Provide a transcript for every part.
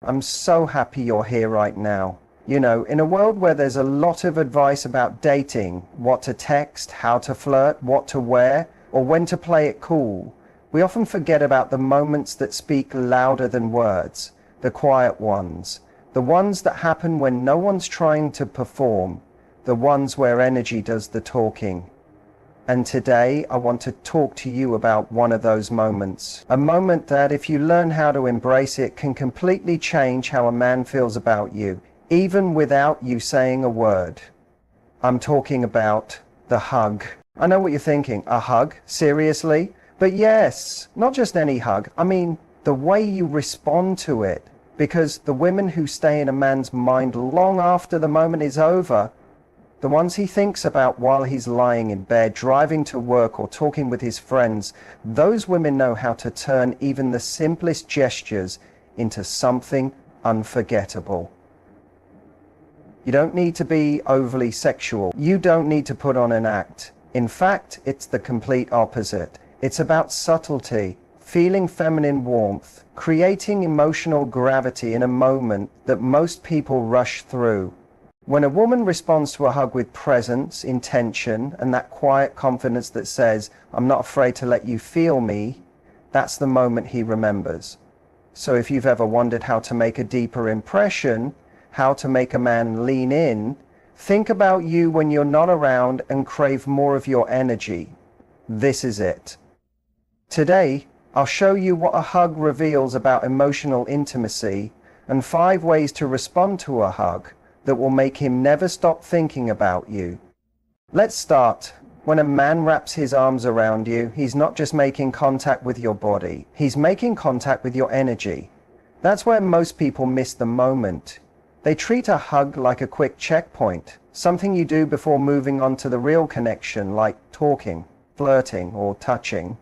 I'm so happy you're here right now. You know, in a world where there's a lot of advice about dating, what to text, how to flirt, what to wear, or when to play it cool, we often forget about the moments that speak louder than words, the quiet ones, the ones that happen when no one's trying to perform, the ones where energy does the talking. And today I want to talk to you about one of those moments. A moment that, if you learn how to embrace it, can completely change how a man feels about you, even without you saying a word. I'm talking about the hug. I know what you're thinking. A hug? Seriously? But yes, not just any hug. I mean, the way you respond to it. Because the women who stay in a man's mind long after the moment is over, the ones he thinks about while he's lying in bed, driving to work, or talking with his friends, those women know how to turn even the simplest gestures into something unforgettable. You don't need to be overly sexual. You don't need to put on an act. In fact, it's the complete opposite. It's about subtlety, feeling feminine warmth, creating emotional gravity in a moment that most people rush through. When a woman responds to a hug with presence, intention, and that quiet confidence that says, "I'm not afraid to let you feel me," that's the moment he remembers. So if you've ever wondered how to make a deeper impression, how to make a man lean in, think about you when you're not around and crave more of your energy. This is it. Today, I'll show you what a hug reveals about emotional intimacy and 5 ways to respond to a hug that will make him never stop thinking about you. Let's start. When a man wraps his arms around you, he's not just making contact with your body, he's making contact with your energy. That's where most people miss the moment. They treat a hug like a quick checkpoint, something you do before moving on to the real connection, like talking, flirting, or touching.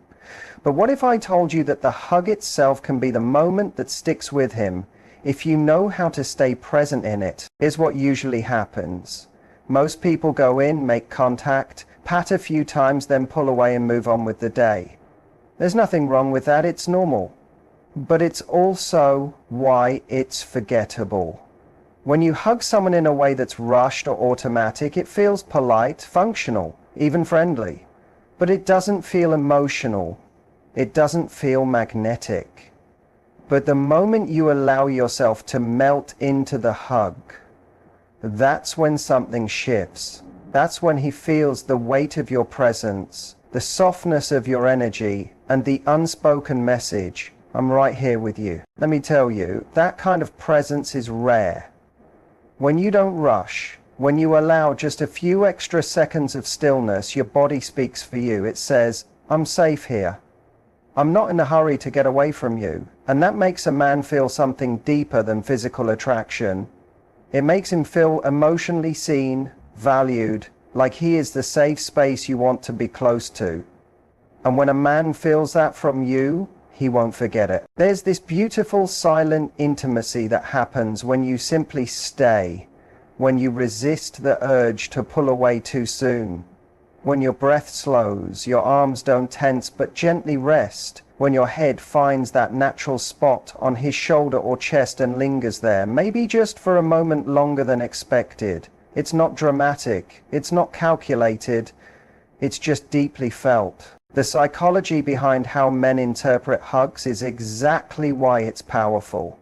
But what if I told you that the hug itself can be the moment that sticks with him, if you know how to stay present in it? Here's what usually happens. Most people go in, make contact, pat a few times, then pull away and move on with the day. There's nothing wrong with that, it's normal. But it's also why it's forgettable. When you hug someone in a way that's rushed or automatic, it feels polite, functional, even friendly. But it doesn't feel emotional. It doesn't feel magnetic. But the moment you allow yourself to melt into the hug, that's when something shifts. That's when he feels the weight of your presence, the softness of your energy, and the unspoken message, "I'm right here with you." Let me tell you, that kind of presence is rare. When you don't rush, when you allow just a few extra seconds of stillness, your body speaks for you. It says, "I'm safe here. I'm not in a hurry to get away from you." And that makes a man feel something deeper than physical attraction. It makes him feel emotionally seen, valued, like he is the safe space you want to be close to. And when a man feels that from you, he won't forget it. There's this beautiful silent intimacy that happens when you simply stay, when you resist the urge to pull away too soon, when your breath slows, your arms don't tense but gently rest, when your head finds that natural spot on his shoulder or chest and lingers there, maybe just for a moment longer than expected. It's not dramatic, it's not calculated, it's just deeply felt. The psychology behind how men interpret hugs is exactly why it's powerful.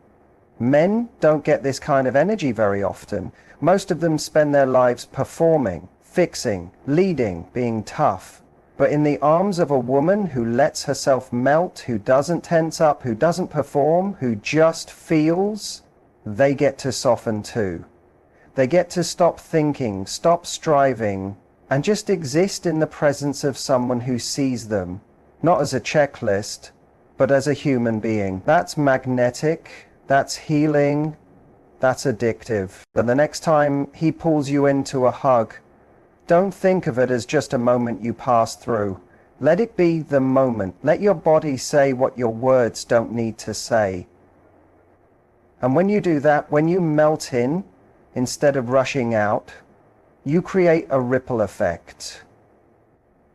Men don't get this kind of energy very often. Most of them spend their lives performing, fixing, leading, being tough. But in the arms of a woman who lets herself melt, who doesn't tense up, who doesn't perform, who just feels, they get to soften too. They get to stop thinking, stop striving, and just exist in the presence of someone who sees them, not as a checklist, but as a human being. That's magnetic, that's healing, that's addictive. And the next time he pulls you into a hug, don't think of it as just a moment you pass through. Let it be the moment. Let your body say what your words don't need to say. And when you do that, when you melt in, instead of rushing out, you create a ripple effect.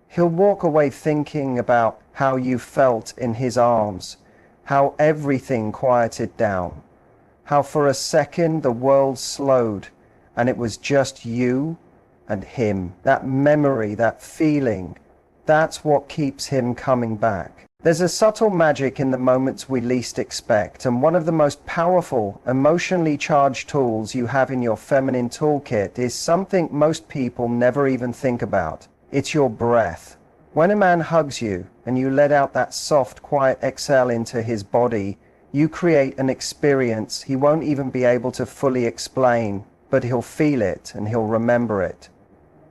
He'll walk away thinking about how you felt in his arms, how everything quieted down. How for a second the world slowed and it was just you and him. That memory, that feeling, that's what keeps him coming back. There's a subtle magic in the moments we least expect, and one of the most powerful, emotionally charged tools you have in your feminine toolkit is something most people never even think about. It's your breath. When a man hugs you and you let out that soft, quiet exhale into his body, you create an experience he won't even be able to fully explain, but he'll feel it and he'll remember it.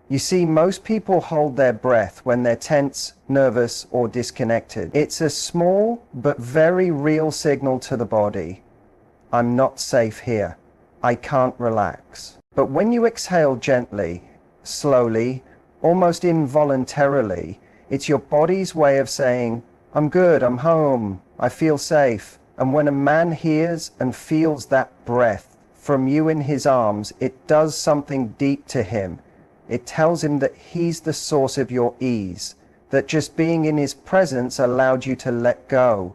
You see, most people hold their breath when they're tense, nervous, or disconnected. It's a small but very real signal to the body. I'm not safe here. I can't relax. But when you exhale gently, slowly, almost involuntarily, it's your body's way of saying, I'm good, I'm home, I feel safe. And when a man hears and feels that breath from you in his arms, it does something deep to him. It tells him that he's the source of your ease, that just being in his presence allowed you to let go.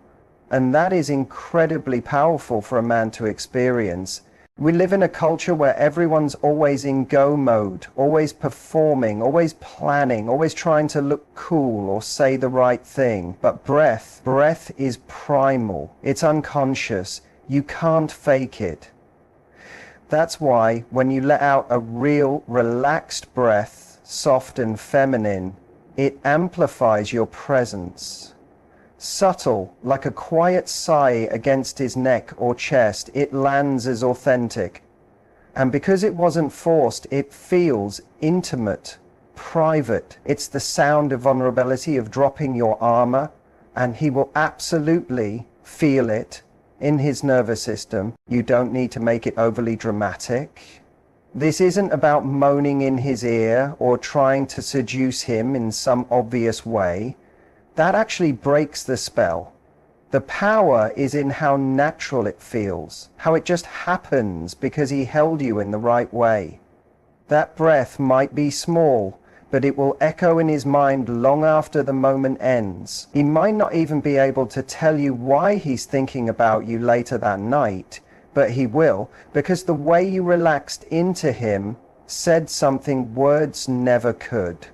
And that is incredibly powerful for a man to experience. We live in a culture where everyone's always in go mode, always performing, always planning, always trying to look cool or say the right thing. But breath is primal. It's unconscious. You can't fake it. That's why when you let out a real relaxed breath, soft and feminine, it amplifies your presence. Subtle, like a quiet sigh against his neck or chest, it lands as authentic. And because it wasn't forced, it feels intimate, private. It's the sound of vulnerability, of dropping your armor, and he will absolutely feel it in his nervous system. You don't need to make it overly dramatic. This isn't about moaning in his ear or trying to seduce him in some obvious way. That actually breaks the spell. The power is in how natural it feels, how it just happens because he held you in the right way. That breath might be small, but it will echo in his mind long after the moment ends. He might not even be able to tell you why he's thinking about you later that night, but he will, because the way you relaxed into him said something words never could.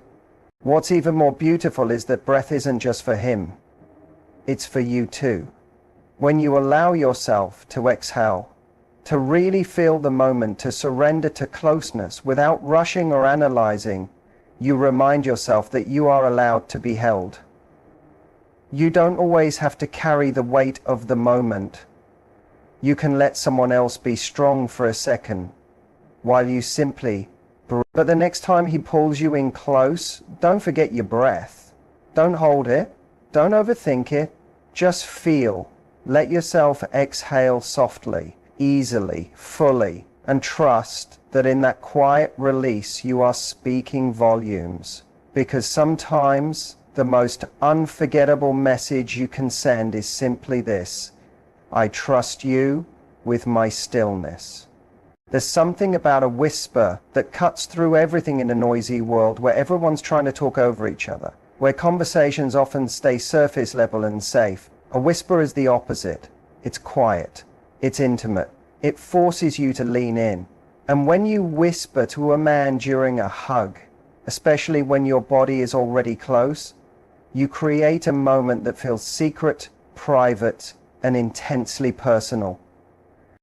What's even more beautiful is that breath isn't just for him. It's for you too. When you allow yourself to exhale, to really feel the moment, to surrender to closeness without rushing or analyzing, you remind yourself that you are allowed to be held. You don't always have to carry the weight of the moment. You can let someone else be strong for a second, while you simply breathe. But the next time he pulls you in close, don't forget your breath. Don't hold it. Don't overthink it. Just feel. Let yourself exhale softly, easily, fully, and trust that in that quiet release you are speaking volumes. Because sometimes the most unforgettable message you can send is simply this: I trust you with my stillness. There's something about a whisper that cuts through everything in a noisy world where everyone's trying to talk over each other, where conversations often stay surface level and safe. A whisper is the opposite. It's quiet. It's intimate. It forces you to lean in. And when you whisper to a man during a hug, especially when your body is already close, you create a moment that feels secret, private, and intensely personal.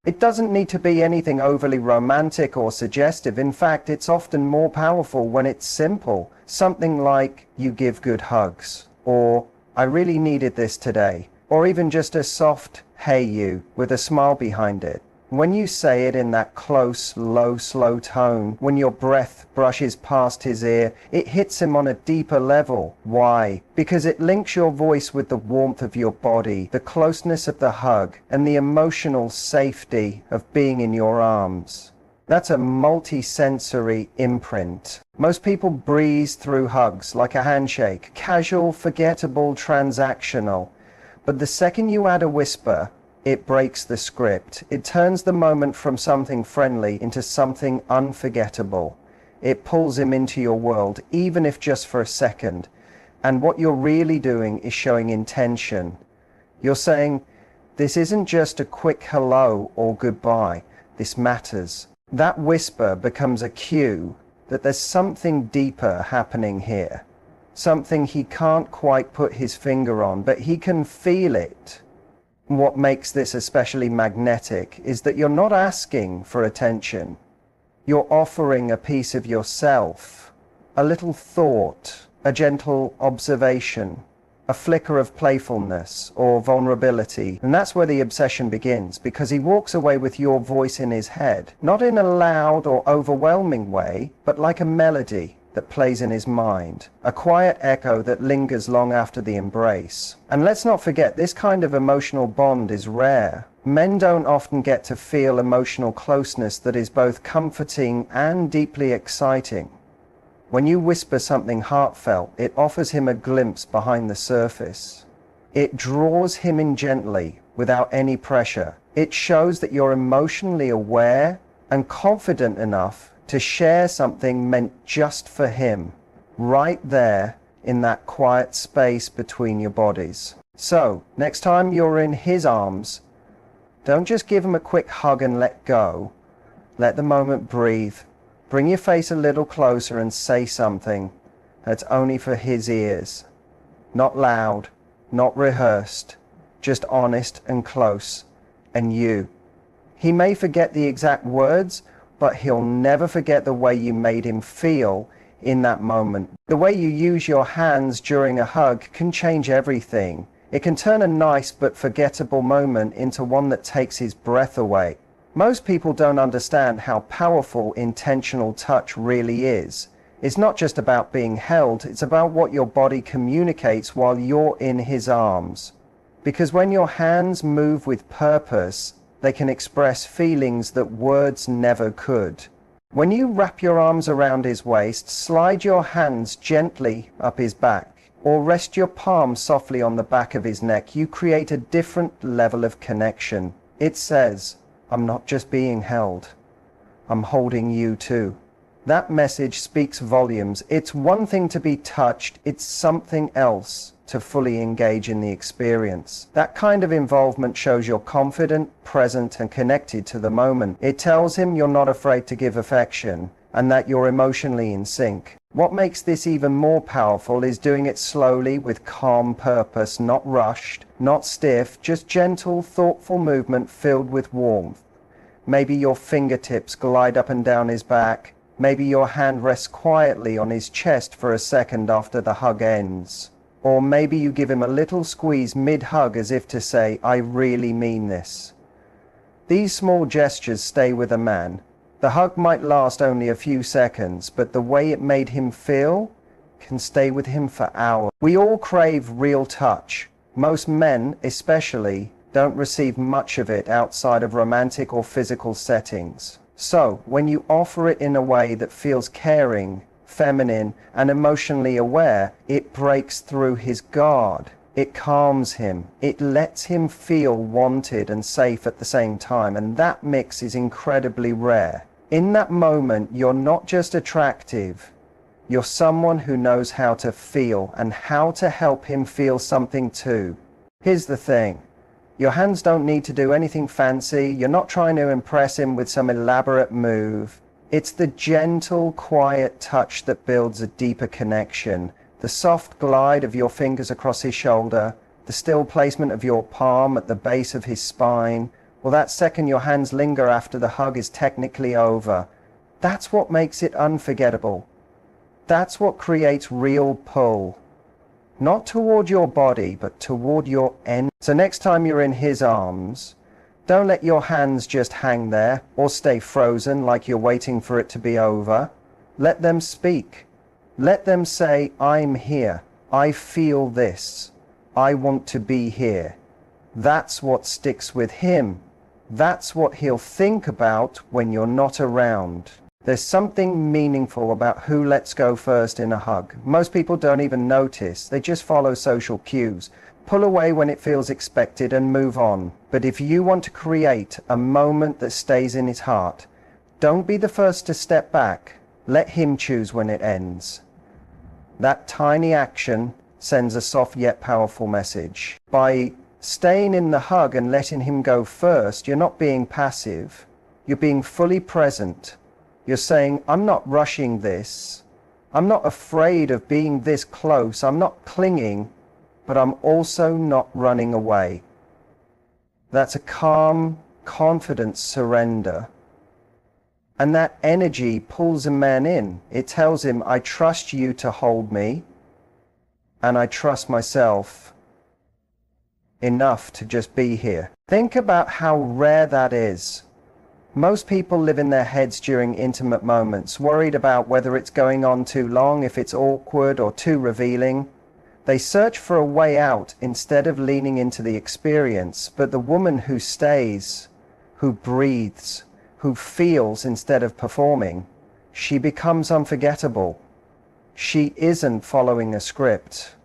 It doesn't need to be anything overly romantic or suggestive. In fact, it's often more powerful when it's simple. Something like, you give good hugs, or I really needed this today, or even just a soft, hey you, with a smile behind it. When you say it in that close, low, slow tone, when your breath brushes past his ear, it hits him on a deeper level. Why? Because it links your voice with the warmth of your body, the closeness of the hug, and the emotional safety of being in your arms. That's a multi-sensory imprint. Most people breeze through hugs like a handshake, casual, forgettable, transactional. But the second you add a whisper, it breaks the script. It turns the moment from something friendly into something unforgettable. It pulls him into your world, even if just for a second. And what you're really doing is showing intention. You're saying, This isn't just a quick hello or goodbye. This matters. That whisper becomes a cue that there's something deeper happening here. Something he can't quite put his finger on, but he can feel it. What makes this especially magnetic is that you're not asking for attention. You're offering a piece of yourself, a little thought, a gentle observation, a flicker of playfulness or vulnerability. And that's where the obsession begins, because he walks away with your voice in his head, not in a loud or overwhelming way, but like a melody that plays in his mind, a quiet echo that lingers long after the embrace. And let's not forget, this kind of emotional bond is rare. Men don't often get to feel emotional closeness that is both comforting and deeply exciting. When you whisper something heartfelt, it offers him a glimpse behind the surface. It draws him in gently, without any pressure. It shows that you're emotionally aware and confident enough to share something meant just for him, right there in that quiet space between your bodies. So, next time you're in his arms, don't just give him a quick hug and let go. Let the moment breathe. Bring your face a little closer and say something that's only for his ears. Not loud, not rehearsed, just honest and close. And you. He may forget the exact words, but he'll never forget the way you made him feel in that moment. The way you use your hands during a hug can change everything. It can turn a nice but forgettable moment into one that takes his breath away. Most people don't understand how powerful intentional touch really is. It's not just about being held, it's about what your body communicates while you're in his arms. Because when your hands move with purpose, they can express feelings that words never could. When you wrap your arms around his waist, slide your hands gently up his back, or rest your palm softly on the back of his neck, you create a different level of connection. It says, I'm not just being held, I'm holding you too. That message speaks volumes. It's one thing to be touched, it's something else to fully engage in the experience. That kind of involvement shows you're confident, present, and connected to the moment. It tells him you're not afraid to give affection and that you're emotionally in sync. What makes this even more powerful is doing it slowly with calm purpose, not rushed, not stiff, just gentle, thoughtful movement filled with warmth. Maybe your fingertips glide up and down his back. Maybe your hand rests quietly on his chest for a second after the hug ends. Or maybe you give him a little squeeze mid-hug as if to say, I really mean this. These small gestures stay with a man. The hug might last only a few seconds, but the way it made him feel can stay with him for hours. We all crave real touch. Most men, especially, don't receive much of it outside of romantic or physical settings. So, when you offer it in a way that feels caring, feminine, and emotionally aware, it breaks through his guard. It calms him. It lets him feel wanted and safe at the same time, and that mix is incredibly rare. In that moment, you're not just attractive, you're someone who knows how to feel and how to help him feel something too. Here's the thing. Your hands don't need to do anything fancy. You're not trying to impress him with some elaborate move. It's the gentle, quiet touch that builds a deeper connection. The soft glide of your fingers across his shoulder, the still placement of your palm at the base of his spine, or that second your hands linger after the hug is technically over. That's what makes it unforgettable. That's what creates real pull. Not toward your body, but toward your end. So next time you're in his arms, don't let your hands just hang there or stay frozen like you're waiting for it to be over. Let them speak. Let them say, I'm here. I feel this. I want to be here. That's what sticks with him. That's what he'll think about when you're not around. There's something meaningful about who lets go first in a hug. Most people don't even notice. They just follow social cues. Pull away when it feels expected and move on. But if you want to create a moment that stays in his heart, don't be the first to step back. Let him choose when it ends. That tiny action sends a soft yet powerful message. By Staying in the hug and letting him go first, you're not being passive. You're being fully present. You're saying, I'm not rushing this. I'm not afraid of being this close. I'm not clinging, but I'm also not running away. That's a calm, confident surrender. And that energy pulls a man in. It tells him, I trust you to hold me, and I trust myself enough to just be here. Think about how rare that is. Most people live in their heads during intimate moments, worried about whether it's going on too long, if it's awkward or too revealing. They search for a way out instead of leaning into the experience. But the woman who stays, who breathes, who feels instead of performing, she becomes unforgettable. She isn't following a script.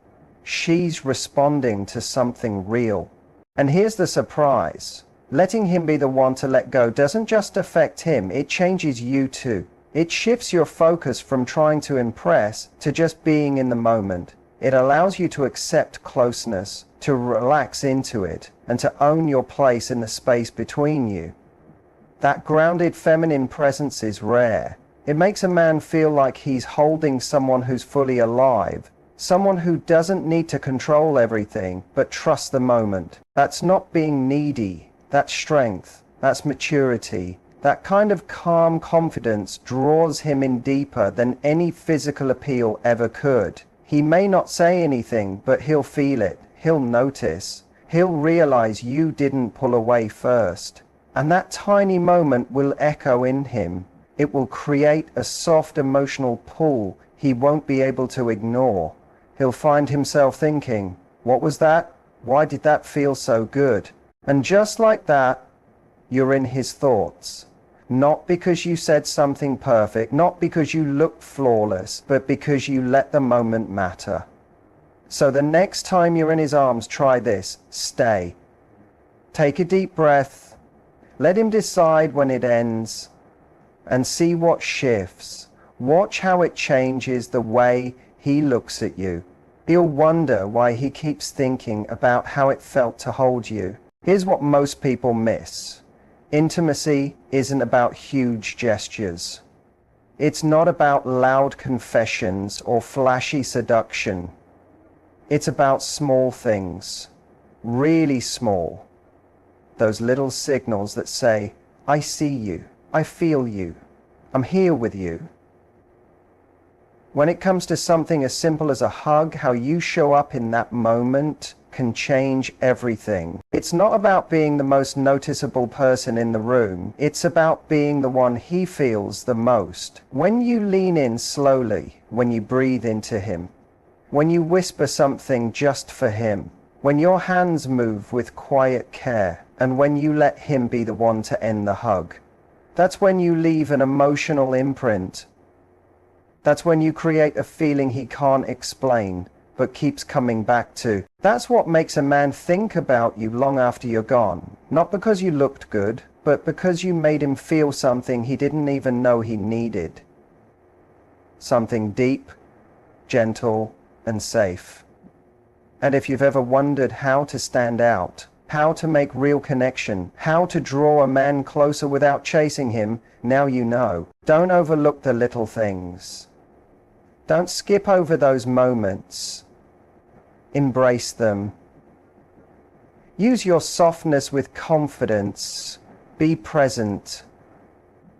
She's responding to something real. And here's the surprise. Letting him be the one to let go doesn't just affect him, it changes you too. It shifts your focus from trying to impress to just being in the moment. It allows you to accept closeness, to relax into it, and to own your place in the space between you. That grounded feminine presence is rare. It makes a man feel like he's holding someone who's fully alive, someone who doesn't need to control everything, but trust the moment. That's not being needy. That's strength, that's maturity. That kind of calm confidence draws him in deeper than any physical appeal ever could. He may not say anything, but he'll feel it, he'll notice, he'll realize you didn't pull away first. And that tiny moment will echo in him. It will create a soft emotional pull he won't be able to ignore. He'll find himself thinking, what was that? Why did that feel so good? And just like that, you're in his thoughts. Not because you said something perfect, not because you looked flawless, but because you let the moment matter. So the next time you're in his arms, try this. Stay. Take a deep breath. Let him decide when it ends, and see what shifts. Watch how it changes the way he looks at you. He'll wonder why he keeps thinking about how it felt to hold you. Here's what most people miss. Intimacy isn't about huge gestures. It's not about loud confessions or flashy seduction. It's about small things, really small. Those little signals that say, I see you, I feel you, I'm here with you. When it comes to something as simple as a hug, how you show up in that moment can change everything. It's not about being the most noticeable person in the room. It's about being the one he feels the most. When you lean in slowly, when you breathe into him, when you whisper something just for him, when your hands move with quiet care, and when you let him be the one to end the hug, that's when you leave an emotional imprint. That's when you create a feeling he can't explain, but keeps coming back to. That's what makes a man think about you long after you're gone. Not because you looked good, but because you made him feel something he didn't even know he needed. Something deep, gentle, and safe. And if you've ever wondered how to stand out, how to make real connection, how to draw a man closer without chasing him, now you know. Don't overlook the little things. Don't skip over those moments. Embrace them. Use your softness with confidence. Be present.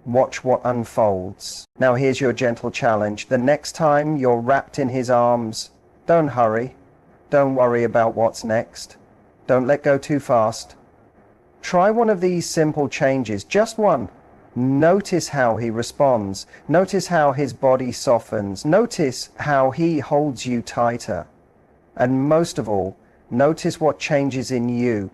Watch what unfolds. Now here's your gentle challenge. The next time you're wrapped in his arms, don't hurry. Don't worry about what's next. Don't let go too fast. Try one of these simple changes, just one. Notice how he responds. Notice how his body softens. Notice how he holds you tighter. And most of all, notice what changes in you.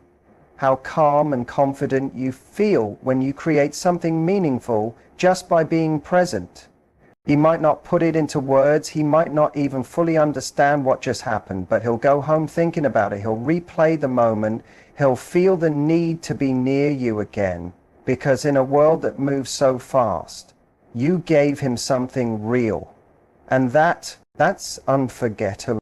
How calm and confident you feel when you create something meaningful just by being present. He might not put it into words, he might not even fully understand what just happened, but he'll go home thinking about it, he'll replay the moment, he'll feel the need to be near you again. Because in a world that moves so fast, you gave him something real. And that's unforgettable.